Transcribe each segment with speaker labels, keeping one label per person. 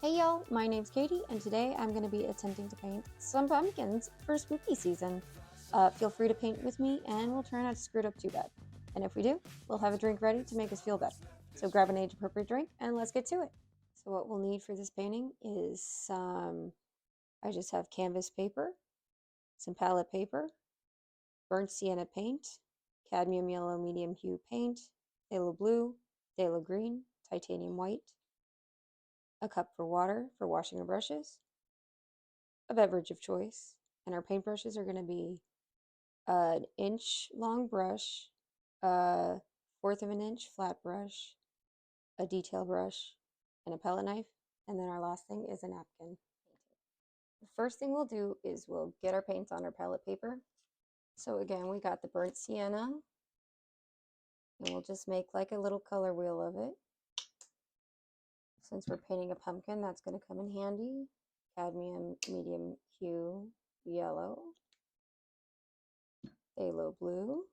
Speaker 1: Hey y'all, my name's Katie, and today I'm going to be attempting to paint some pumpkins for spooky season. Feel free to paint with me, and we'll try not to screw it up too bad. And if we do, we'll have a drink ready to make us feel better. So grab an age-appropriate drink, and let's get to it. So what we'll need for this painting is I just have canvas paper, some palette paper, burnt sienna paint, cadmium yellow medium hue paint, phthalo blue, phthalo green, titanium white, a cup for water for washing our brushes, a beverage of choice, and our paintbrushes are going to be an inch long brush, a fourth of an inch flat brush, a detail brush, and a palette knife, and then our last thing is a napkin. The first thing we'll do is we'll get our paints on our palette paper. So again, we got the burnt sienna, and we'll just make like a little color wheel of it. Since we're painting a pumpkin, that's going to come in handy. Cadmium medium hue yellow, phthalo blue,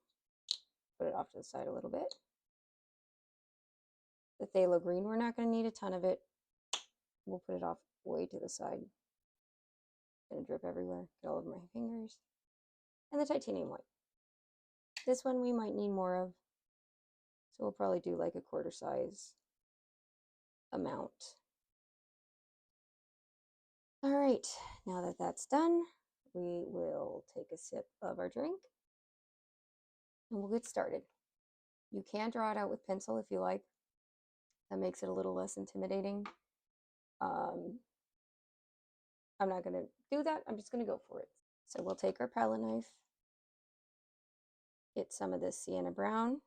Speaker 1: put it off to the side a little bit. The phthalo green, we're not going to need a ton of it. We'll put it off way to the side. It's going to drip everywhere, get all over my fingers. And the titanium white. This one we might need more of, so we'll probably do like a quarter size amount. All right, now that that's done, we will take a sip of our drink and we'll get started. You can draw it out with pencil if you like. That makes it a little less intimidating. I'm not going to do that. I'm just going to go for it. So we'll take our palette knife, get some of this sienna brown,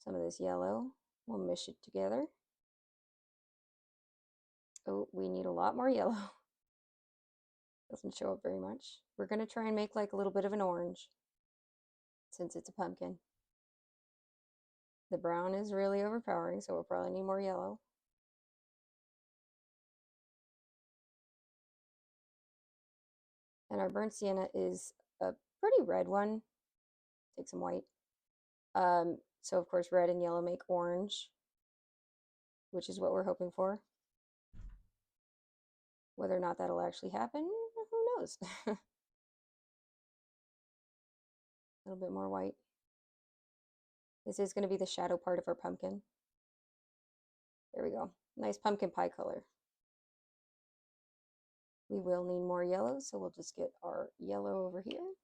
Speaker 1: some of this yellow. We'll mish it together. Oh, we need a lot more yellow. Doesn't show up very much. We're going to try and make like a little bit of an orange since it's a pumpkin. The brown is really overpowering, so we'll probably need more yellow. And our burnt sienna is a pretty red one. Take some white. So of course red and yellow make orange, which is what we're hoping for. Whether or not that'll actually happen, who knows? A little bit more white. This is going to be the shadow part of our pumpkin. There we go. Nice pumpkin pie color. We will need more yellow, so we'll just get our yellow over here.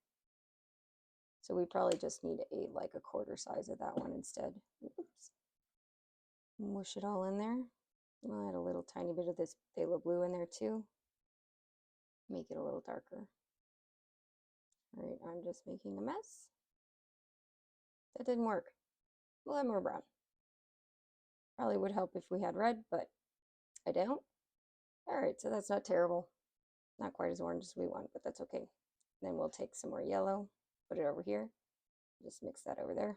Speaker 1: So we probably just need like a quarter size of that one instead. Oops. Mush it all in there. I'll add a little tiny bit of this phthalo blue in there too. Make it a little darker. All right, I'm just making a mess. That didn't work. We'll have more brown. Probably would help if we had red, but I don't. All right, so that's not terrible. Not quite as orange as we want, but that's okay. Then we'll take some more yellow, put it over here. Just mix that over there.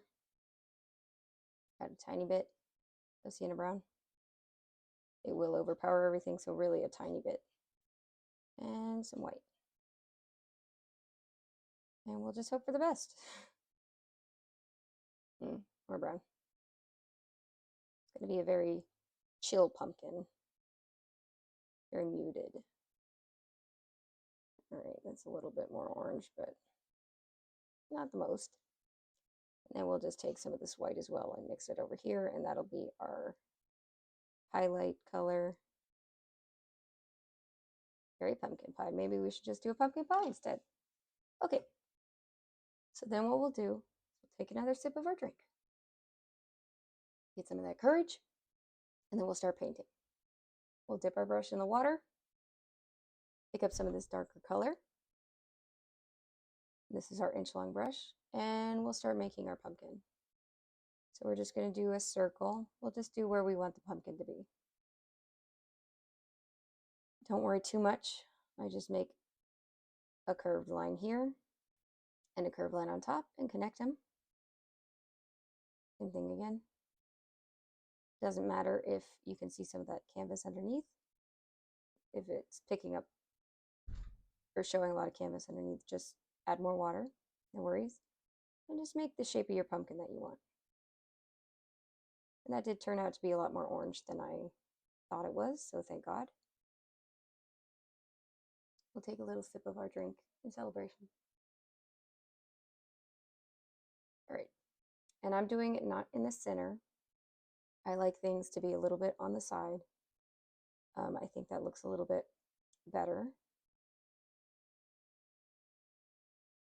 Speaker 1: Add a tiny bit of sienna brown. It will overpower everything, so really a tiny bit. And some white. And we'll just hope for the best. More brown. It's going to be a very chill pumpkin. Very muted. All right, that's a little bit more orange, but not the most. And then we'll just take some of this white as well and mix it over here, and that'll be our highlight color. Very pumpkin pie. Maybe we should just do a pumpkin pie instead. Okay, so then what we'll do is we'll take another sip of our drink. Get some of that courage, and then we'll start painting. We'll dip our brush in the water, pick up some of this darker color. This is our inch-long brush, and we'll start making our pumpkin. So we're just going to do a circle. We'll just do where we want the pumpkin to be. Don't worry too much. I just make a curved line here and a curved line on top and connect them. Same thing again. Doesn't matter if you can see some of that canvas underneath. If it's picking up or showing a lot of canvas underneath, just add more water, no worries. And just make the shape of your pumpkin that you want. And that did turn out to be a lot more orange than I thought it was, so thank God. We'll take a little sip of our drink in celebration. All right, and I'm doing it not in the center. I like things to be a little bit on the side. I think that looks a little bit better.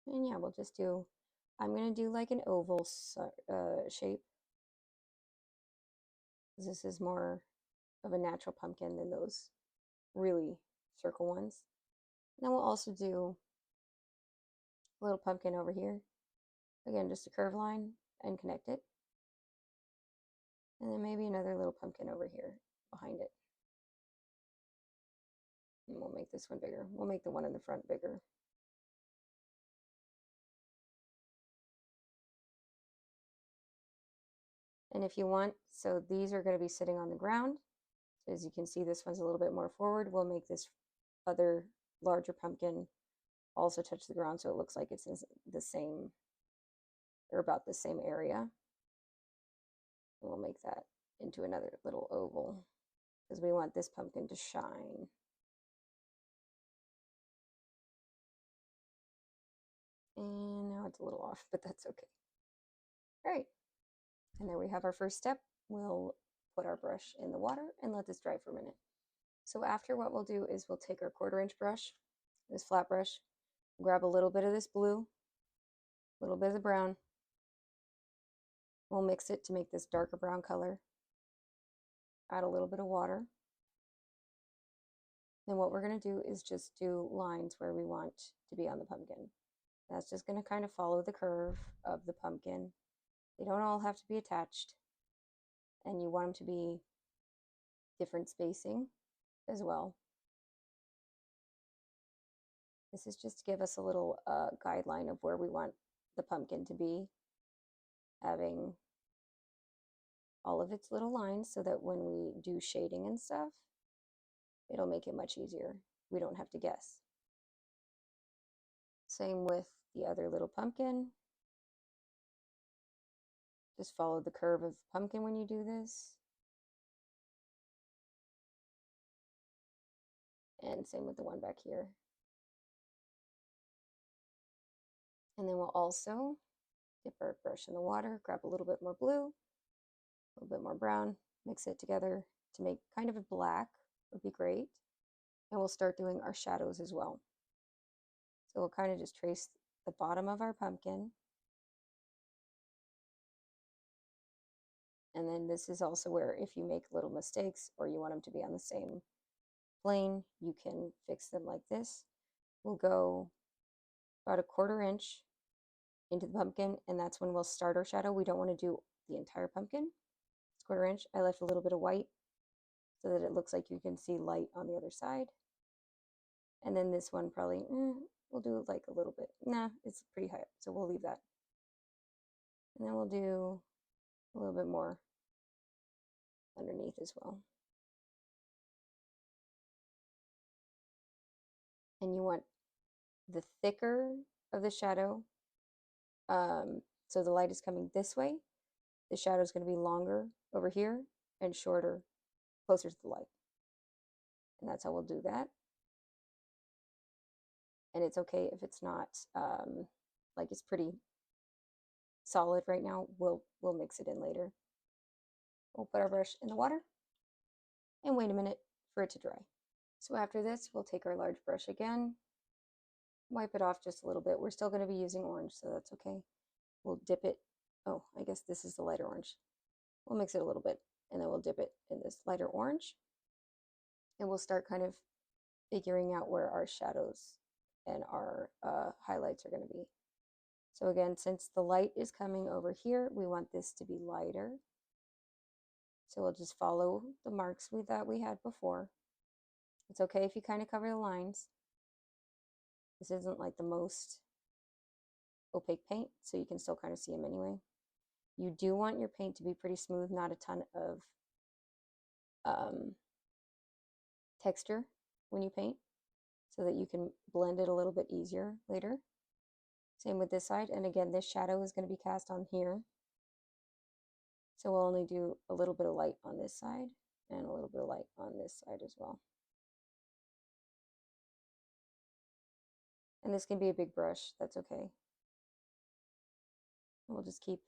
Speaker 1: And yeah, we'll just do, I'm going to do like an oval shape. This is more of a natural pumpkin than those really circle ones. And then we'll also do a little pumpkin over here. Again, just a curved line and connect it. And then maybe another little pumpkin over here behind it. And we'll make this one bigger. We'll make the one in the front bigger. And if you want, so these are going to be sitting on the ground. So as you can see, this one's a little bit more forward. We'll make this other larger pumpkin also touch the ground so it looks like it's in the same, or about the same area. And we'll make that into another little oval because we want this pumpkin to shine. And now it's a little off, but that's okay. All right, and there we have our first step. We'll put our brush in the water and let this dry for a minute. So after, what we'll do is we'll take our 1/4-inch brush, this flat brush, grab a little bit of this blue, a little bit of the brown. We'll mix it to make this darker brown color. Add a little bit of water. Then what we're going to do is just do lines where we want to be on the pumpkin. That's just going to kind of follow the curve of the pumpkin. They don't all have to be attached. And you want them to be different spacing as well. This is just to give us a little guideline of where we want the pumpkin to be, having all of its little lines so that when we do shading and stuff, it'll make it much easier. We don't have to guess. Same with the other little pumpkin. Just follow the curve of the pumpkin when you do this. And same with the one back here. And then we'll also dip our brush in the water, grab a little bit more blue, a little bit more brown, mix it together to make kind of a black, would be great. And we'll start doing our shadows as well. So we'll kind of just trace the bottom of our pumpkin. And then this is also where if you make little mistakes or you want them to be on the same plane, you can fix them like this. We'll go about a 1/4 inch into the pumpkin, and that's when we'll start our shadow. We don't want to do the entire pumpkin. It's 1/4 inch. I left a little bit of white so that it looks like you can see light on the other side. And then this one probably, we'll do like a little bit. Nah, it's pretty high up, so we'll leave that. And then we'll do a little bit more underneath as well. And you want the thicker of the shadow. So the light is coming this way. The shadow is going to be longer over here and shorter closer to the light. And that's how we'll do that. And it's okay if it's not like it's pretty solid right now. We'll mix it in later. We'll put our brush in the water and wait a minute for it to dry. So after this, we'll take our large brush again, wipe it off just a little bit. We're still going to be using orange, so that's okay. We'll dip it. Oh, I guess this is the lighter orange. We'll mix it a little bit, and then we'll dip it in this lighter orange. And we'll start kind of figuring out where our shadows and our highlights are going to be. So again, since the light is coming over here, we want this to be lighter. So we'll just follow the marks that we had before. It's okay if you kind of cover the lines. This isn't like the most opaque paint, so you can still kind of see them anyway. You do want your paint to be pretty smooth, not a ton of texture when you paint, so that you can blend it a little bit easier later. Same with this side, and again, this shadow is going to be cast on here. So we'll only do a little bit of light on this side and a little bit of light on this side as well. And this can be a big brush, that's okay. We'll just keep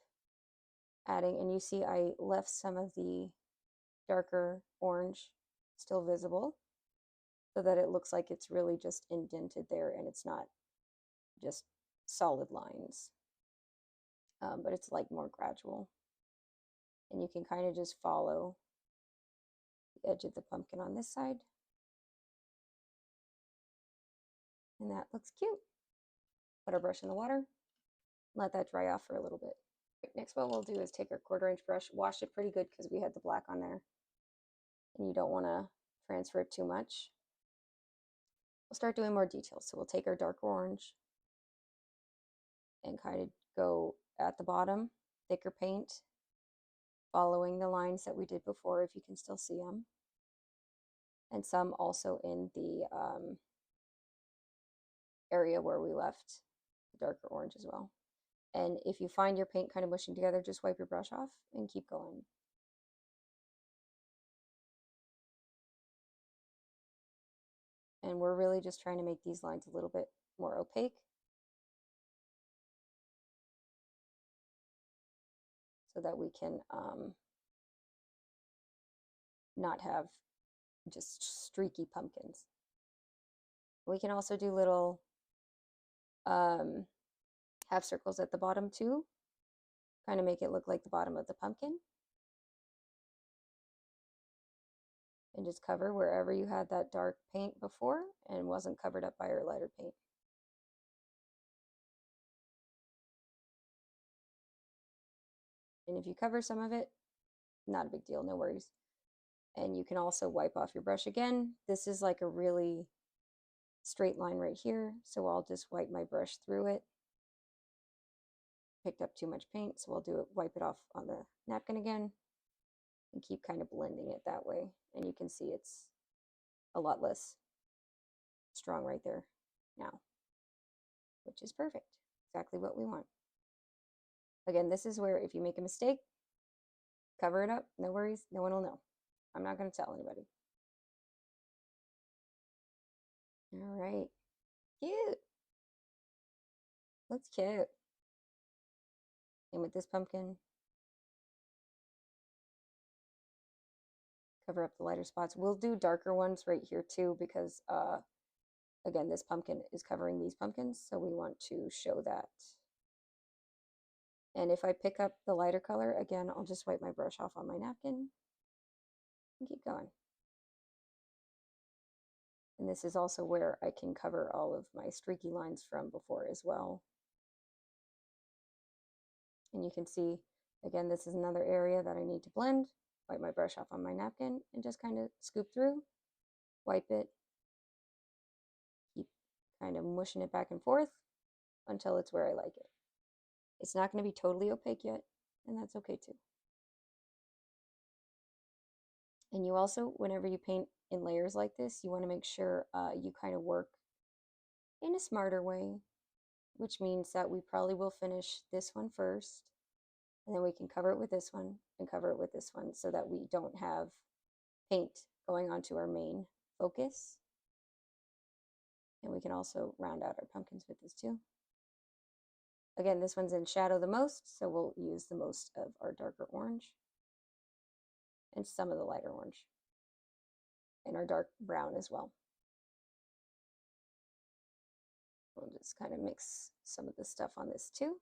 Speaker 1: adding, and you see I left some of the darker orange still visible so that it looks like it's really just indented there and it's not just solid lines, but it's like more gradual. And you can kind of just follow the edge of the pumpkin on this side. And that looks cute. Put our brush in the water, let that dry off for a little bit. Next, what we'll do is take our 1/4 inch brush, wash it pretty good because we had the black on there. And you don't want to transfer it too much. We'll start doing more details. So we'll take our dark orange and kind of go at the bottom, thicker paint, following the lines that we did before, if you can still see them. And some also in the area where we left the darker orange as well. And if you find your paint kind of mushing together, just wipe your brush off and keep going. And we're really just trying to make these lines a little bit more opaque. So that we can not have just streaky pumpkins. We can also do little half circles at the bottom too, kind of make it look like the bottom of the pumpkin. And just cover wherever you had that dark paint before and wasn't covered up by our lighter paint. And if you cover some of it, not a big deal, no worries. And you can also wipe off your brush again. This is like a really straight line right here, so I'll just wipe my brush through it. Picked up too much paint, so I'll do it, wipe it off on the napkin again and keep kind of blending it that way. And you can see it's a lot less strong right there now, which is perfect, exactly what we want. Again, this is where if you make a mistake, cover it up, no worries, no one will know. I'm not going to tell anybody. All right, cute. Looks cute. And with this pumpkin, cover up the lighter spots. We'll do darker ones right here too because again, this pumpkin is covering these pumpkins, so we want to show that. And if I pick up the lighter color, again, I'll just wipe my brush off on my napkin and keep going. And this is also where I can cover all of my streaky lines from before as well. And you can see, again, this is another area that I need to blend. Wipe my brush off on my napkin and just kind of scoop through, wipe it, keep kind of mushing it back and forth until it's where I like it. It's not going to be totally opaque yet, and that's okay too. And you also, whenever you paint in layers like this, you want to make sure you kind of work in a smarter way, which means that we probably will finish this one first, and then we can cover it with this one and cover it with this one so that we don't have paint going onto our main focus. And we can also round out our pumpkins with this too. Again, this one's in shadow the most, so we'll use the most of our darker orange and some of the lighter orange and our dark brown as well. We'll just kind of mix some of the stuff on this too,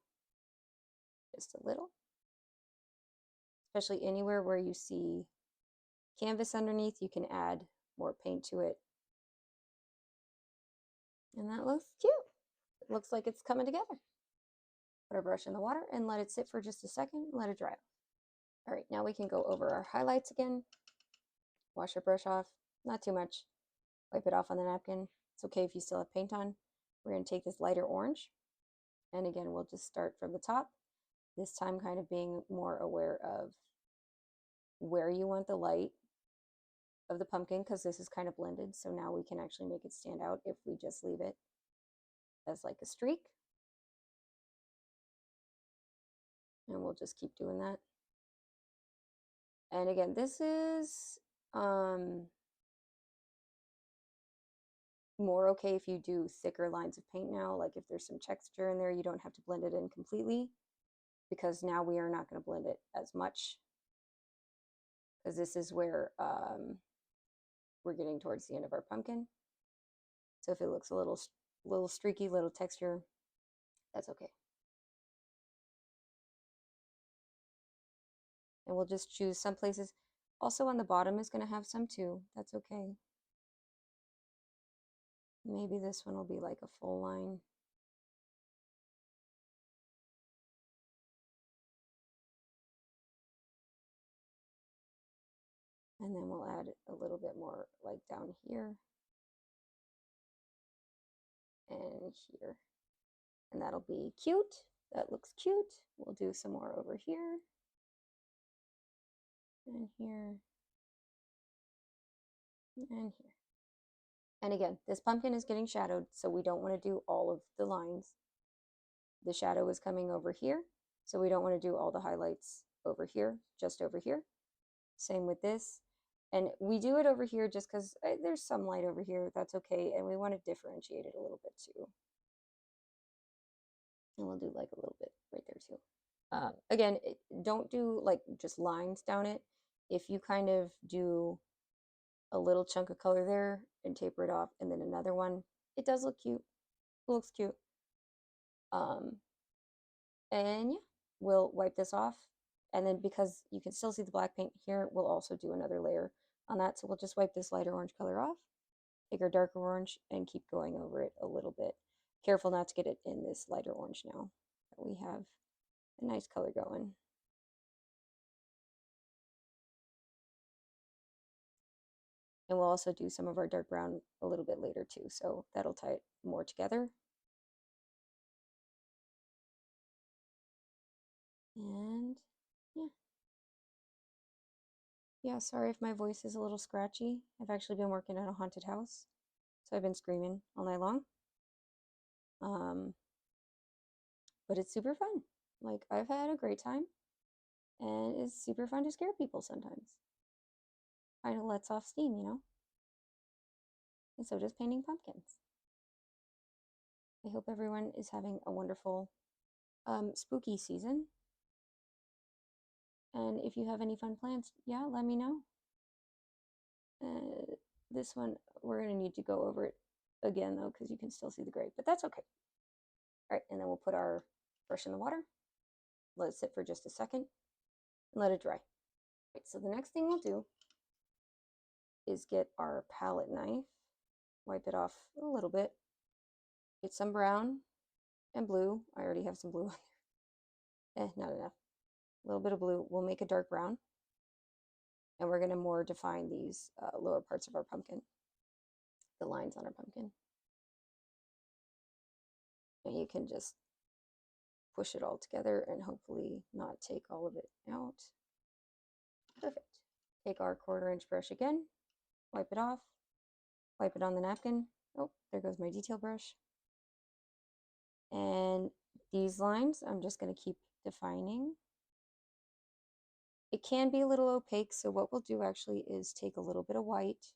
Speaker 1: just a little. Especially anywhere where you see canvas underneath, you can add more paint to it. And that looks cute. It looks like it's coming together. Put our brush in the water and let it sit for just a second, let it dry off. All right, now we can go over our highlights again. Wash your brush off, not too much. Wipe it off on the napkin. It's okay if you still have paint on. We're going to take this lighter orange. And again, we'll just start from the top. This time kind of being more aware of where you want the light of the pumpkin, because this is kind of blended. So now we can actually make it stand out if we just leave it as like a streak. And we'll just keep doing that. And again, this is Um, more okay if you do thicker lines of paint now, like if there's some texture in there, you don't have to blend it in completely, because now we are not going to blend it as much, because this is where we're getting towards the end of our pumpkin. So if it looks a little streaky, little texture, that's okay. And we'll just choose some places. Also on the bottom is going to have some too. That's okay. Maybe this one will be like a full line. And then we'll add a little bit more like down here and here. And that'll be cute. That looks cute. We'll do some more over here and here and here. And again, this pumpkin is getting shadowed, so we don't want to do all of the lines. The shadow is coming over here, so we don't want to do all the highlights over here, just over here. Same with this. And we do it over here just because there's some light over here. That's okay. And we want to differentiate it a little bit too. And we'll do like a little bit right there too. Again, don't do like just lines down it. If you kind of do a little chunk of color there and taper it off and then another one, it does look cute. It looks cute. And yeah, we'll wipe this off. And then because you can still see the black paint here, we'll also do another layer on that. So we'll just wipe this lighter orange color off, take our darker orange, and keep going over it a little bit. Careful not to get it in this lighter orange now that we have a nice color going. And we'll also do some of our dark brown a little bit later too, so that'll tie it more together. And yeah. Yeah, sorry if my voice is a little scratchy. I've actually been working at a haunted house, so I've been screaming all night long. But it's super fun. Like, I've had a great time, and it's super fun to scare people sometimes. Kind of lets off steam, you know? And so does painting pumpkins. I hope everyone is having a wonderful spooky season. And if you have any fun plans, yeah, let me know. This one, we're going to need to go over it again, though, because you can still see the gray, but that's okay. All right, and then we'll put our brush in the water, let it sit for just a second, and let it dry. Right, so the next thing we'll do is get our palette knife, wipe it off a little bit, get some brown and blue. I already have some blue on there. Not enough. A little bit of blue. We'll make a dark brown, and we're going to more define these lower parts of our pumpkin, the lines on our pumpkin. And you can just push it all together and hopefully not take all of it out. Perfect. Take our 1/4 inch brush again, wipe it off, wipe it on the napkin. Oh, there goes my detail brush. And these lines, I'm just going to keep defining. It can be a little opaque, so what we'll do actually is take a little bit of white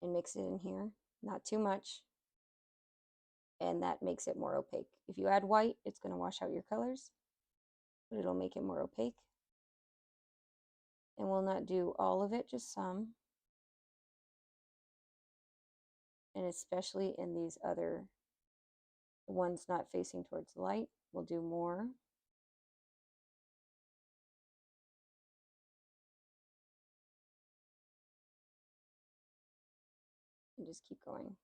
Speaker 1: and mix it in here, not too much, and that makes it more opaque. If you add white, it's going to wash out your colors, but it'll make it more opaque. And we'll not do all of it, just some. And especially in these other ones not facing towards the light, we'll do more. And just keep going.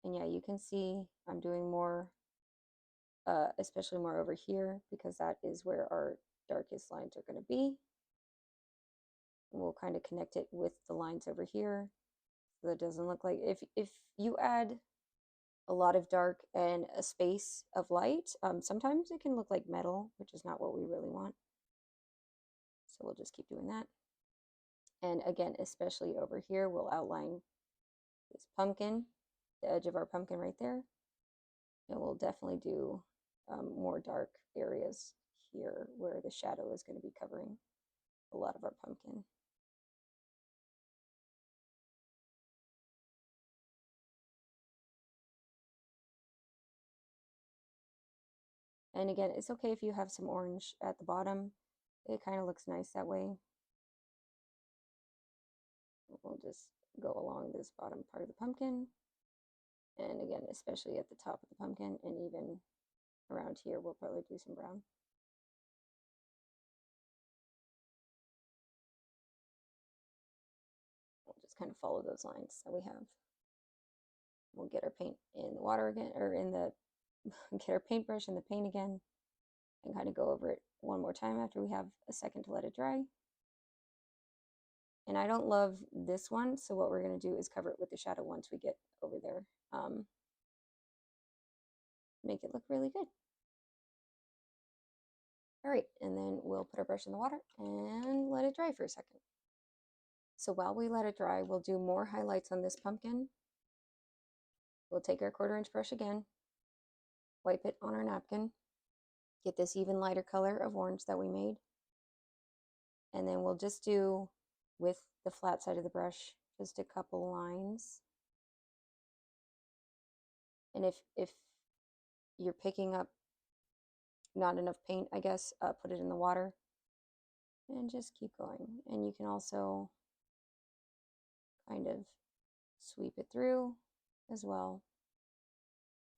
Speaker 1: And yeah, you can see I'm doing more, especially more over here, because that is where our darkest lines are going to be. And we'll kind of connect it with the lines over here, so that it doesn't look like, if you add a lot of dark and a space of light, sometimes it can look like metal, which is not what we really want. So we'll just keep doing that. And again, especially over here, we'll outline this pumpkin, the edge of our pumpkin right there. And we'll definitely do more dark areas here where the shadow is going to be covering a lot of our pumpkin. And again, it's okay if you have some orange at the bottom. It kind of looks nice that way. We'll just go along this bottom part of the pumpkin. And again, especially at the top of the pumpkin and even around here, we'll probably do some brown. We'll just kind of follow those lines that we have. We'll get our paint in the water again, or in the, get our paintbrush in the paint again, and kind of go over it one more time after we have a second to let it dry. And I don't love this one, so what we're going to do is cover it with the shadow once we get over there. Make it look really good. All right, and then we'll put our brush in the water and let it dry for a second. So while we let it dry, we'll do more highlights on this pumpkin. We'll take our 1/4 inch brush again, wipe it on our napkin, get this even lighter color of orange that we made, and then we'll just do, with the flat side of the brush, just a couple lines. And if you're picking up not enough paint, I guess, put it in the water and just keep going. And you can also kind of sweep it through as well.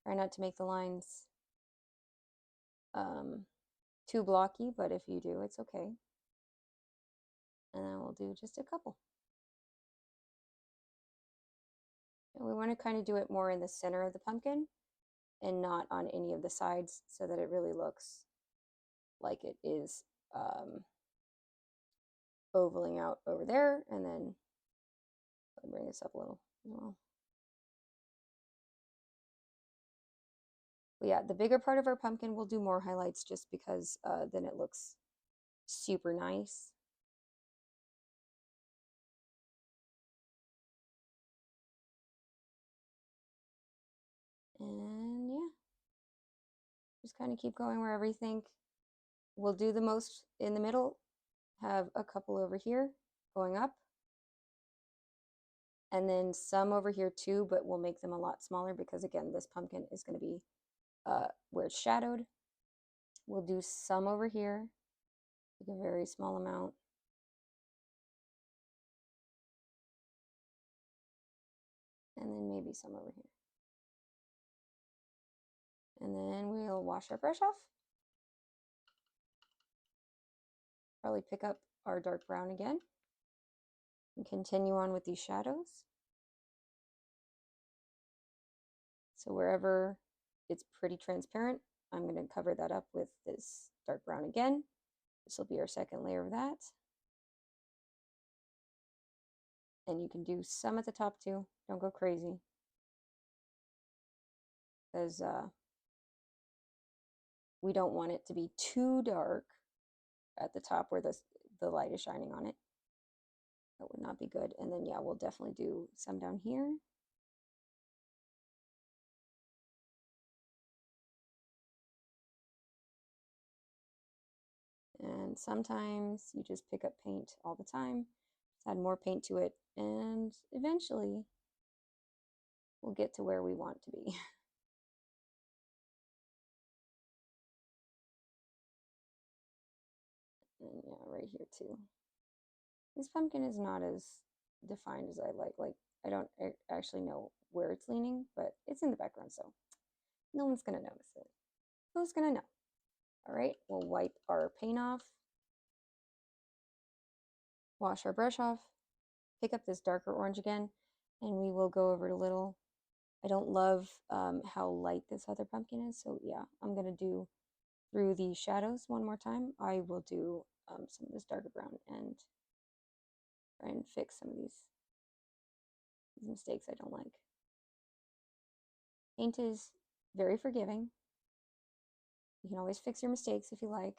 Speaker 1: Try not to make the lines too blocky, but if you do, it's okay. And then we'll do just a couple. And we want to kind of do it more in the center of the pumpkin and not on any of the sides, so that it really looks like it is ovaling out over there. And then I'll bring this up a little as well. But yeah, the bigger part of our pumpkin will do more highlights, just because then it looks super nice. And yeah, just kind of keep going wherever you think. We'll do the most in the middle, have a couple over here going up, and then some over here too, but we'll make them a lot smaller because again, this pumpkin is going to be where it's shadowed. We'll do some over here, like a very small amount. And then maybe some over here. And then we'll wash our brush off. Probably pick up our dark brown again and continue on with these shadows. So wherever it's pretty transparent, I'm going to cover that up with this dark brown again. This will be our second layer of that. And you can do some at the top too. Don't go crazy, because we don't want it to be too dark at the top where the light is shining on it. That would not be good. And then yeah, we'll definitely do some down here. And sometimes you just pick up paint all the time, just add more paint to it, and eventually we'll get to where we want to be. And yeah, right here too. This pumpkin is not as defined as I like. Like, I don't actually know where it's leaning, but it's in the background, so no one's gonna notice it. Who's gonna know? All right, we'll wipe our paint off, wash our brush off, pick up this darker orange again, and we will go over it a little. I don't love how light this other pumpkin is, so yeah, I'm gonna do through the shadows one more time. I will do some of this darker brown and try and fix some of these mistakes I don't like. Paint is very forgiving. You can always fix your mistakes if you like.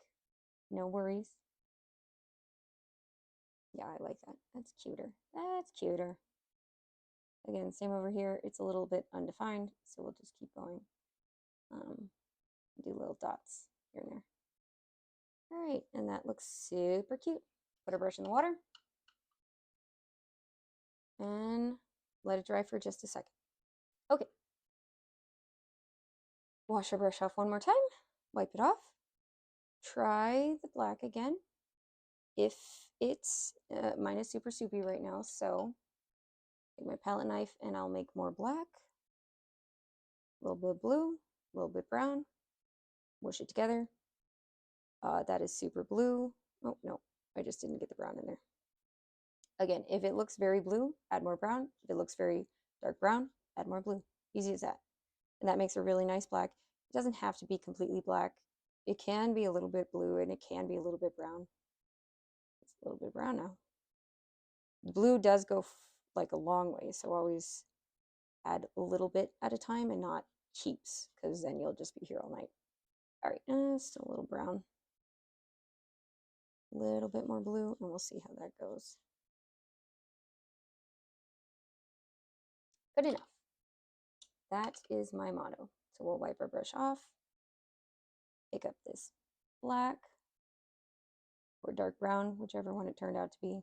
Speaker 1: No worries. Yeah, I like that. That's cuter. That's cuter. Again, same over here. It's a little bit undefined, so we'll just keep going. Do little dots here and there. All right, and that looks super cute. Put our brush in the water and let it dry for just a second. Okay. Wash our brush off one more time. Wipe it off. Try the black again. If it's, mine is super soupy right now, so take my palette knife and I'll make more black. A little bit blue, a little bit brown. Mush it together. That is super blue. Oh, no, I just didn't get the brown in there. Again, if it looks very blue, add more brown. If it looks very dark brown, add more blue. Easy as that. And that makes a really nice black. It doesn't have to be completely black. It can be a little bit blue and it can be a little bit brown. It's a little bit brown now. The blue does go like a long way, so always add a little bit at a time and not heaps, because then you'll just be here all night. All right, still a little brown. A little bit more blue, and we'll see how that goes. Good enough. That is my motto. So we'll wipe our brush off, pick up this black or dark brown, whichever one it turned out to be.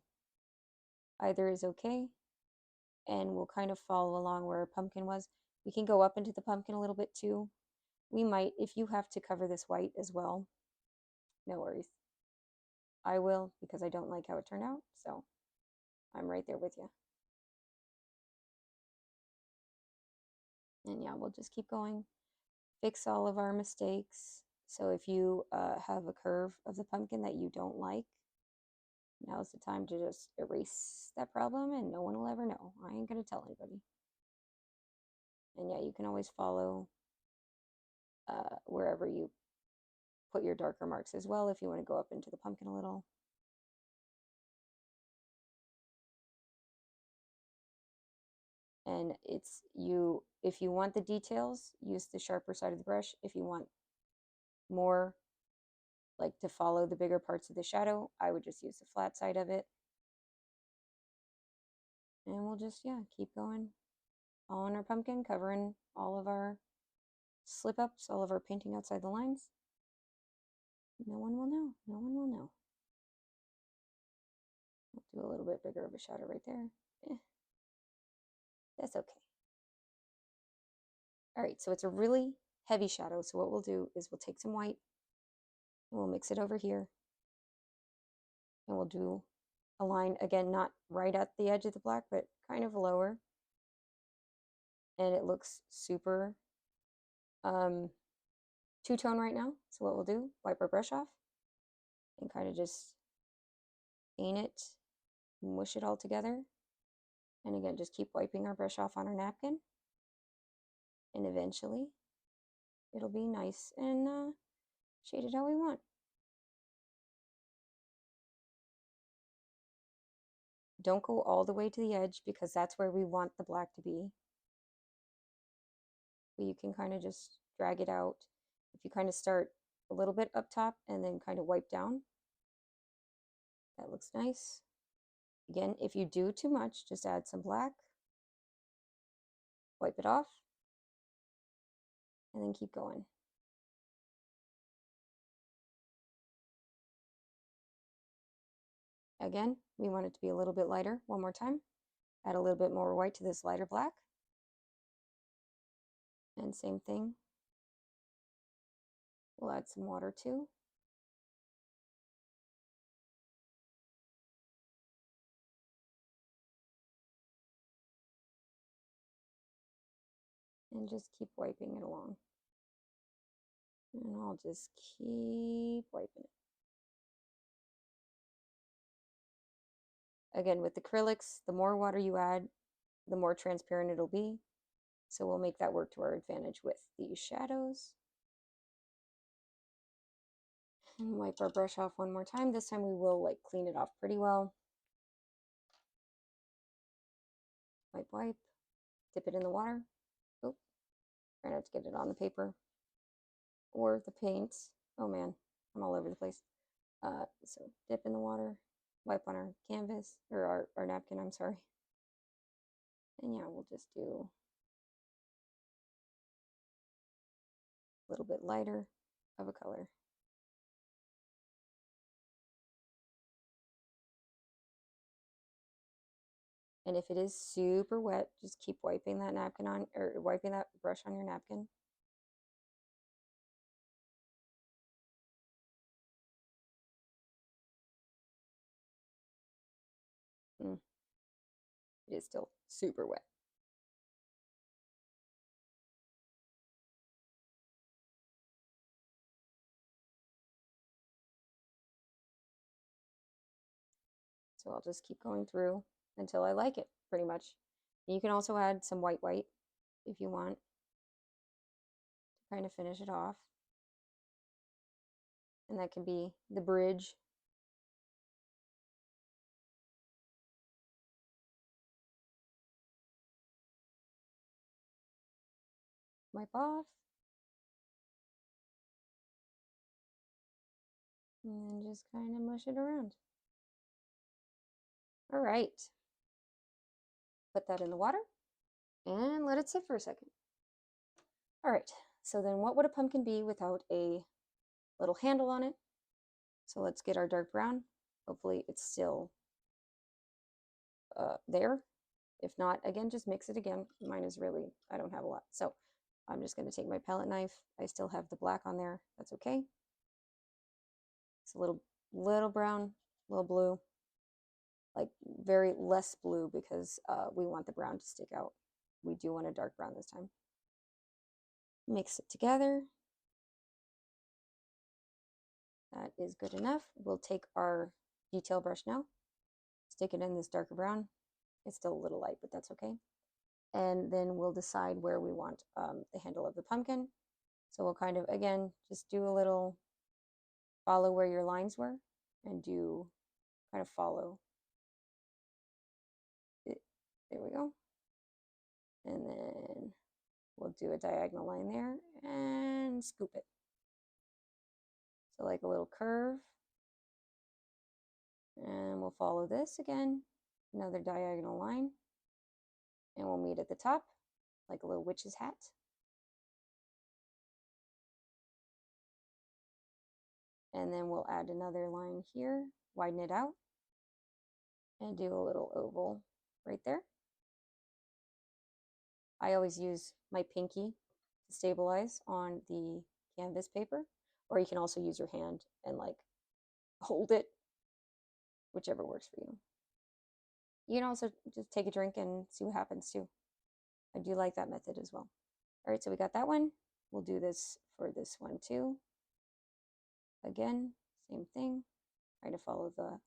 Speaker 1: Either is okay, and we'll kind of follow along where our pumpkin was. We can go up into the pumpkin a little bit too. We might, if you have to cover this white as well, no worries. I will, because I don't like how it turned out, so I'm right there with you. And yeah, we'll just keep going. Fix all of our mistakes. So if you have a curve of the pumpkin that you don't like, now's the time to just erase that problem and no one will ever know. I ain't gonna tell anybody. And yeah, you can always follow wherever you put your darker marks as well if you want to go up into the pumpkin a little. And it's you, if you want the details, use the sharper side of the brush. If you want more, like to follow the bigger parts of the shadow, I would just use the flat side of it. And we'll just, yeah, keep going on our pumpkin, covering all of our slip ups, all of our painting outside the lines. No one will know. No one will know. I'll do a little bit bigger of a shadow right there. That's okay. All right, so it's a really heavy shadow. So what we'll do is we'll take some white and we'll mix it over here. And we'll do a line, again, not right at the edge of the black, but kind of lower. And it looks super two-tone right now. So what we'll do, wipe our brush off and kind of just paint it, mush it all together. And again, just keep wiping our brush off on our napkin. And eventually it'll be nice and shaded how we want. Don't go all the way to the edge because that's where we want the black to be. But you can kind of just drag it out. If you kind of start a little bit up top and then kind of wipe down, that looks nice. Again, if you do too much, just add some black, wipe it off, and then keep going. Again, we want it to be a little bit lighter. One more time. Add a little bit more white to this lighter black. And same thing. We'll add some water too. And just keep wiping it along. And I'll just keep wiping it. Again, with acrylics, the more water you add, the more transparent it'll be. So we'll make that work to our advantage with these shadows. And wipe our brush off one more time. This time we will like clean it off pretty well. Wipe, wipe. Dip it in the water. Oh, try not to get it on the paper or the paint. Oh man, I'm all over the place. So dip in the water, wipe on our canvas, or our napkin, I'm sorry. And yeah, we'll just do a little bit lighter of a color. And if it is super wet, just keep wiping that napkin on, or wiping that brush on your napkin. It is still super wet. So I'll just keep going through until I like it, pretty much. You can also add some white if you want to kind of finish it off. And that can be the bridge. Wipe off. And then just kind of mush it around. All right. Put that in the water and let it sit for a second. All right, so then what would a pumpkin be without a little handle on it? So let's get our dark brown. Hopefully it's still there. If not, again, just mix it again. Mine is really, I don't have a lot. So I'm just going to take my palette knife. I still have the black on there. That's okay. It's a little brown, little blue, like very less blue because we want the brown to stick out. We do want a dark brown this time. Mix it together. That is good enough. We'll take our detail brush now, stick it in this darker brown. It's still a little light, but that's okay. And then we'll decide where we want the handle of the pumpkin. So we'll kind of, again, just do a little follow where your lines were and do kind of follow it. There we go. And then we'll do a diagonal line there and scoop it. So like a little curve. And we'll follow this again, another diagonal line. And we'll meet at the top like a little witch's hat. And then we'll add another line here, widen it out, and do a little oval right there. I always use my pinky to stabilize on the canvas paper, or you can also use your hand and like hold it, whichever works for you. You can also just take a drink and see what happens too. I do like that method as well. All right, so we got that one. We'll do this for this one too. Again, same thing. Try to follow the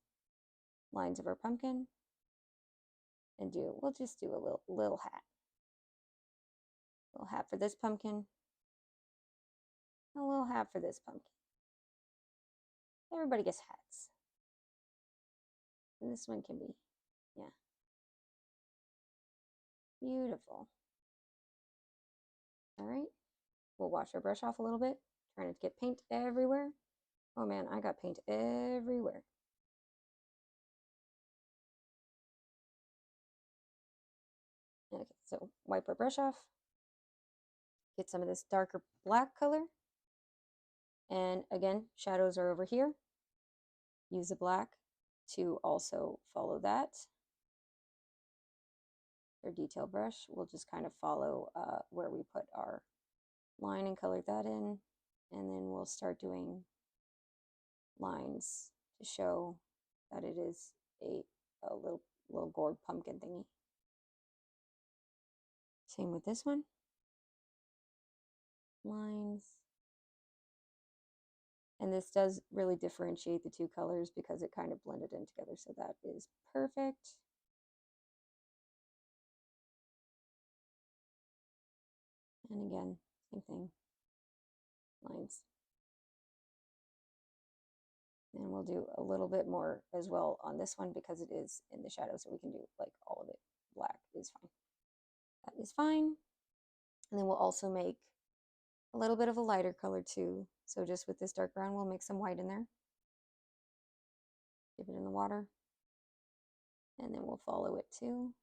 Speaker 1: lines of our pumpkin and we'll just do a little hat. A little hat for this pumpkin. A little hat for this pumpkin. Everybody gets hats. And this one can be, yeah. Beautiful. All right. We'll wash our brush off a little bit. Trying to get paint everywhere. Oh man, I got paint everywhere. Okay, so wipe our brush off. Get some of this darker black color. And again, shadows are over here. Use the black to also follow that. Our detail brush will just kind of follow where we put our line and color that in. And then we'll start doing lines to show that it is a little gourd pumpkin thingy. Same with this one. Lines. And this does really differentiate the two colors because it kind of blended in together. So that is perfect. And again, same thing. Lines. And we'll do a little bit more as well on this one because it is in the shadow. So we can do like all of it. Black is fine. That is fine. And then we'll also make a little bit of a lighter color too. So just with this dark brown, we'll make some white in there. Dip it in the water. And then we'll follow it too.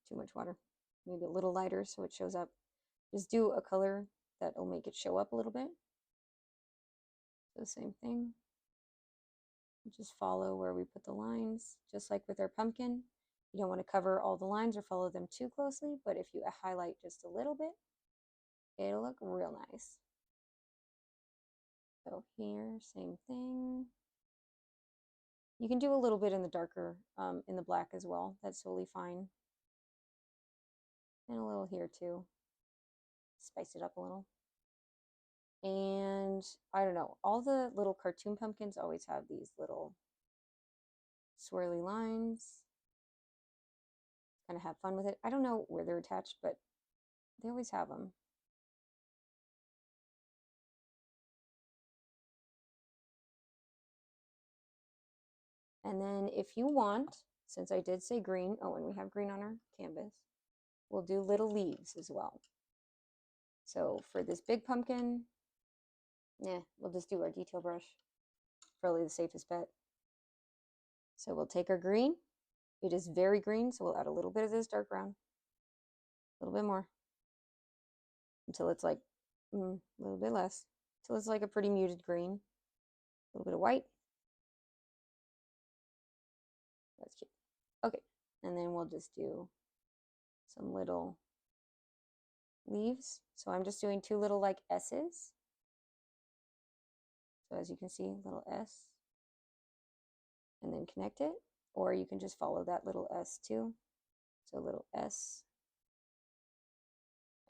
Speaker 1: Too much water. Maybe a little lighter so it shows up just do a color that will make it show up a little bit. So same thing. Just follow where we put the lines, just like with our pumpkin. You don't want to cover all the lines or follow them too closely, but if you highlight just a little bit, it'll look real nice. So here, same thing. You can do a little bit in the darker, in the black as well. That's totally fine. And a little here too. Spice it up a little. And I don't know, all the little cartoon pumpkins always have these little swirly lines. Kind of have fun with it. I don't know where they're attached, but they always have them. And then if you want, since I did say green, oh, and we have green on our canvas, we'll do little leaves as well. So for this big pumpkin, we'll just do our detail brush. Probably the safest bet. So we'll take our green. It is very green, so we'll add a little bit of this dark brown. A little bit more. Until it's like, a little bit less. Until it's like a pretty muted green. A little bit of white. That's cute. Okay, and then we'll just do some little leaves. So I'm just doing two little like S's. So as you can see, little S. And then connect it. Or you can just follow that little S too. So a little S.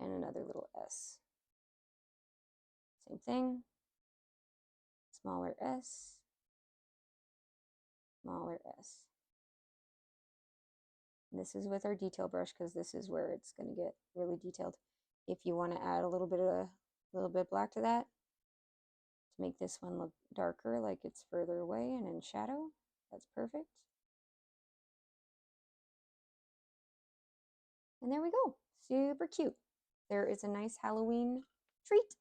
Speaker 1: And another little S. Same thing. Smaller S. Smaller S. And this is with our detail brush because this is where it's going to get really detailed. If you want to add a little bit black to that to make this one look darker, like it's further away and in shadow, that's perfect. And there we go. Super cute. There is a nice Halloween treat.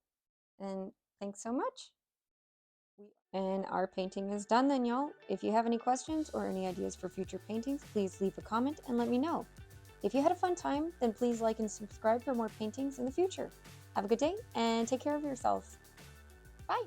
Speaker 1: And thanks so much. And our painting is done then, y'all. If you have any questions or any ideas for future paintings, please leave a comment and let me know. If you had a fun time, then please like and subscribe for more paintings in the future. Have a good day and take care of yourself. Bye.